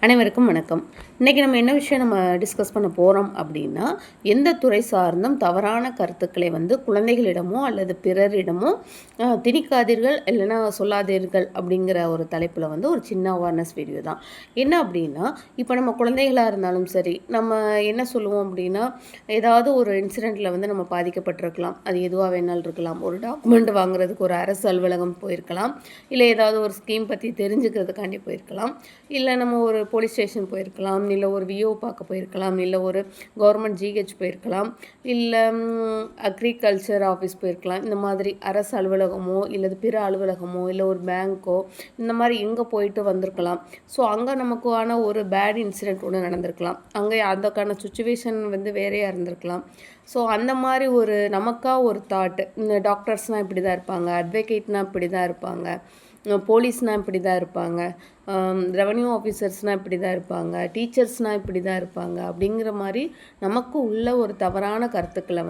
அனைவருக்கும் வணக்கம். இன்றைக்கி நம்ம என்ன விஷயம் டிஸ்கஸ் பண்ண போகிறோம் அப்படின்னா, எந்த துறை சார்ந்தும் தவறான கருத்துக்களை குழந்தைகளிடமோ அல்லது பிறரிடமோ திணிக்காதீர்கள், இல்லைன்னா சொல்லாதீர்கள் அப்படிங்கிற ஒரு தலைப்பில் ஒரு சின்ன அவேர்னஸ் வீடியோ தான். என்ன அப்படின்னா, இப்போ நம்ம குழந்தைகளாக இருந்தாலும் சரி, நம்ம என்ன சொல்லுவோம் அப்படின்னா, ஏதாவது ஒரு இன்சிடெண்ட்டில் நம்ம பாதிக்கப்பட்டிருக்கலாம். அது எதுவாக வேணாலும் இருக்கலாம். ஒரு டாக்குமெண்ட் வாங்குறதுக்கு ஒரு அரசு அலுவலகம் போயிருக்கலாம், இல்லை ஏதாவது ஒரு ஸ்கீம் பற்றி தெரிஞ்சுக்கிறதுக்காண்டி போயிருக்கலாம், இல்லை நம்ம ஒரு போலீஸ் ஸ்டேஷன் போயிருக்கலாம், இல்லை ஒரு விஓ பார்க்க போயிருக்கலாம், இல்லை ஒரு கவர்மெண்ட் ஜிஹெச் போயிருக்கலாம், இல்லை அக்ரிகல்ச்சர் ஆஃபீஸ் போயிருக்கலாம். இந்த மாதிரி அரசு அலுவலகமோ இல்லை பிற அலுவலகமோ இல்லை ஒரு பேங்க்கோ இந்த மாதிரி எங்கே போயிட்டு வந்திருக்கலாம். ஸோ அங்கே நமக்கான ஒரு பேட் இன்சிடெண்ட் ஒன்று நடந்திருக்கலாம். அங்கே அதுக்கான சுச்சுவேஷன் வேறையாக இருந்திருக்கலாம். ஸோ அந்த மாதிரி ஒரு நமக்காக ஒரு தாட், இந்த டாக்டர்ஸ்னால் இப்படி தான் இருப்பாங்க, அட்வொகேட்னால் இப்படி தான் இருப்பாங்க, போலீஸ்னால் இப்படி தான் இருப்பாங்க, ரெவன்யூ ஆஃபீஸர்ஸ்னால் இப்படி தான் இருப்பாங்க, டீச்சர்ஸ்னால் இப்படி தான் இருப்பாங்க அப்படிங்கிற மாதிரி நமக்கு உள்ள ஒரு தவறான கருத்துக்களை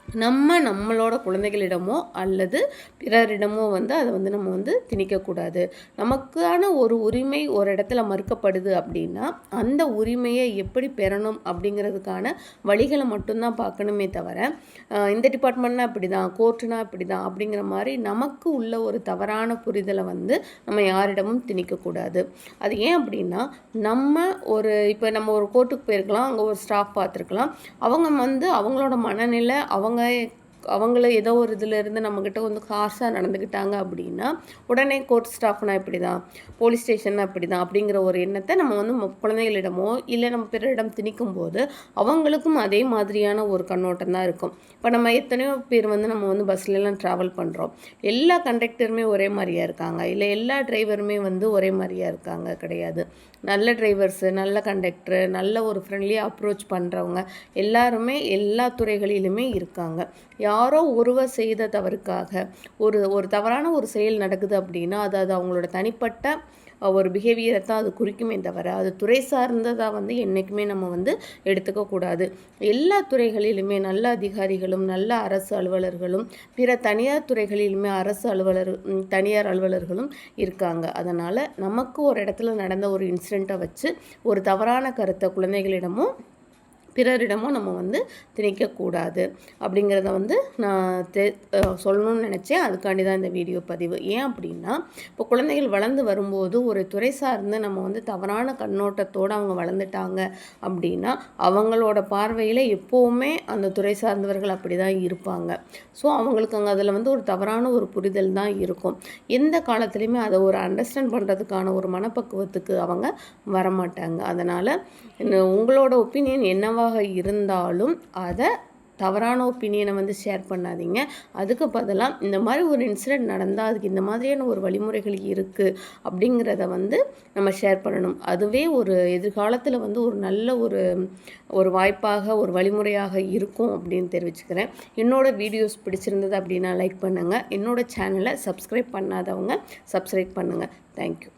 நம்மளோட குழந்தைகளிடமோ அல்லது பிறரிடமோ அதை நம்ம திணிக்கக்கூடாது. நமக்கான ஒரு உரிமை ஒரு இடத்துல மறுக்கப்படுது அப்படின்னா அந்த உரிமையை எப்படி பெறணும் அப்படிங்கிறதுக்கான வழிகளை மட்டும்தான் பார்க்கணுமே தவிர, இந்த டிபார்ட்மெண்ட்னா இப்படி தான், கோர்ட்டுனா இப்படி தான் அப்படிங்கிற மாதிரி நமக்கு உள்ள ஒரு தவறான புரிதலை நம்ம யாரிடமும் திணிக்கக்கூடாது. அது ஏன் அப்படின்னா, இப்போ நம்ம ஒரு கோர்ட்டுக்கு போயிருக்கலாம், அங்கே ஒரு ஸ்டாஃப் பார்த்துருக்கலாம், அவங்க அவங்களோட மனநிலை, அவங்கள ஏதோ ஒரு இதிலேருந்து நம்மக்கிட்ட ஹார்ஷாக நடந்துக்கிட்டாங்க அப்படின்னா உடனே கோர்ட் ஸ்டாஃப்னா இப்படி தான், போலீஸ் ஸ்டேஷன்னா இப்படி தான் அப்படிங்கிற ஒரு எண்ணத்தை நம்ம குழந்தைகளிடமோ இல்லை நம்ம பிறரிடம் திணிக்கும் போது அவங்களுக்கும் அதே மாதிரியான ஒரு கண்ணோட்டம் தான் இருக்கும். இப்போ நம்ம எத்தனையோ பேர் நம்ம பஸ்லலாம் ட்ராவல் பண்ணுறோம். எல்லா கண்டக்டருமே ஒரே மாதிரியாக இருக்காங்க, இல்லை எல்லா டிரைவருமே ஒரே மாதிரியாக இருக்காங்க கிடையாது. நல்ல டிரைவர்ஸு, நல்ல கண்டக்டரு, நல்ல ஒரு ஃப்ரெண்ட்லியாக அப்ரோச் பண்ணுறவங்க எல்லாருமே எல்லா துறைகளிலுமே இருக்காங்க. யாரோ ஒருவர் செய்த தவறுக்காக ஒரு தவறான ஒரு செயல் நடக்குது அப்படின்னா அது அவங்களோட தனிப்பட்ட ஒரு பிஹேவியரை தான் அது குறிக்குமே தவிர அது துறை சார்ந்ததாக என்றைக்குமே நம்ம எடுத்துக்கக்கூடாது. எல்லா துறைகளிலுமே நல்ல அதிகாரிகளும் நல்ல அரசு அலுவலர்களும் பிற தனியார் துறைகளிலுமே தனியார் அலுவலர்களும் இருக்காங்க. அதனால் நமக்கு ஒரு இடத்துல நடந்த ஒரு இன்சிடெண்ட்டை வச்சு ஒரு தவறான கருத்தை குழந்தைகளிடமும் பிறரிடமும் நம்ம திணிக்கக்கூடாது அப்படிங்கிறத நான் சொல்லணும்னு நினச்சேன். அதுக்காண்டி தான் இந்த வீடியோ பதிவு. ஏன் அப்படின்னா, இப்போ குழந்தைகள் வளர்ந்து வரும்போது ஒரு துறை சார்ந்து நம்ம தவறான கண்ணோட்டத்தோடு அவங்க வளர்ந்துட்டாங்க அப்படின்னா அவங்களோட பார்வையில் எப்போவுமே அந்த துறை சார்ந்தவர்கள் அப்படி தான் இருப்பாங்க. ஸோ அவங்களுக்கு அங்கே அதில் ஒரு தவறான ஒரு புரிதல் தான் இருக்கும். எந்த காலத்துலேயுமே அதை ஒரு அண்டர்ஸ்டாண்ட் பண்ணுறதுக்கான ஒரு மனப்பக்குவத்துக்கு அவங்க வரமாட்டாங்க. அதனால் உங்களோட ஒப்பீனியன் என்னவா இருந்தாலும் அதை தவறான ஒப்பீனியனை ஷேர் பண்ணாதீங்க. அதுக்கு பதிலாக இந்த மாதிரி ஒரு இன்சிடெண்ட் நடந்தால் அதுக்கு இந்த மாதிரியான ஒரு வழிமுறைகள் இருக்குது அப்படிங்கிறத நம்ம ஷேர் பண்ணணும். அதுவே ஒரு எதிர்காலத்தில் ஒரு நல்ல ஒரு வாய்ப்பாக ஒரு வழிமுறையாக இருக்கும் அப்படின்னு தெரிவிச்சுக்கிறேன். என்னோட வீடியோஸ் பிடிச்சிருந்தது அப்படின்னா லைக் பண்ணுங்கள். என்னோட சேனலை சப்ஸ்கிரைப் பண்ணாதவங்க சப்ஸ்கிரைப் பண்ணுங்கள். தேங்க்யூ.